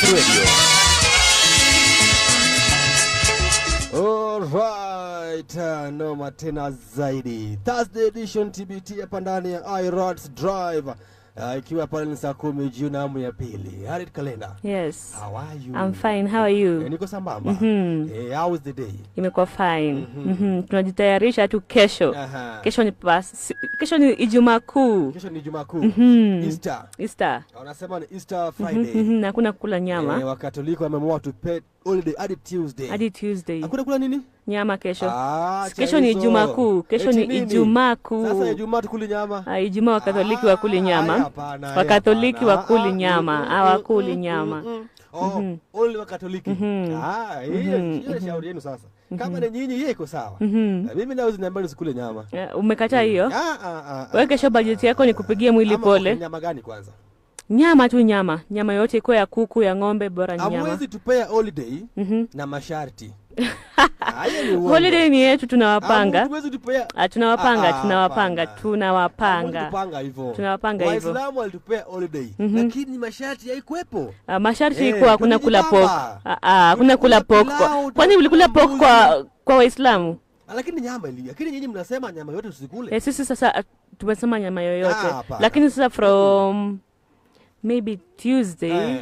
Radio. Alright, noma tena zaidi. Thursday edition TBT hapa ndani ya iRods Drive. Ikiwa pale ni saa 10 Juni awamu ya pili. Harid Kalenda. Yes. How are you? I'm fine. How are you? Niko sambamba. How was the day? Imekuwa fine. Tunajitayarisha tu kesho. Kesho ni Ijumaa Kuu. Kesho ni Ijumaa Kuu. Easter. Wanasema ni Easter Friday. Na kuna kula nyama. Wakatoliki wameamua to pay holiday hadi Tuesday. Hakuna kula nini? Nyama kesho. Kesho ni Ijumaa Kuu. Kesho ni Ijumaa Kuu. Sasa Ijumaa tukuli nyama. Ijumaa Wakatoliki wakuli nyama. Wakatoliki wakuli nyama. Hawakuli nyama. Only Wakatoliki. Hiyo shauri yenu sasa. Kama ni nyinyi yeye iko sawa. Mimi naweza niambia usikule nyama. Umekataa hiyo? Wewe kesho bajeti yako ni kupigia mwili pole. Nyama gani kwanza? Nyama tu nyama. Nyama yote iko ya kuku, ya ng'ombe, bora nyama. Hamwezi tupea holiday na masharti. Holiday ni yetu tunawapanga. Hamwezi tupea. Tunawapanga hivyo. Waislamu walitupea holiday, lakini masharti haikuepo. Masharti iko hakuna kula pork. Hakuna kula pork. Kwani ulikula pork kwa Waislamu? Lakini nyama ile. Lakini nyinyi mnasema nyama yote tusikule. Sisi sasa tumesema nyama yoyote. Lakini sasa from maybe Tuesday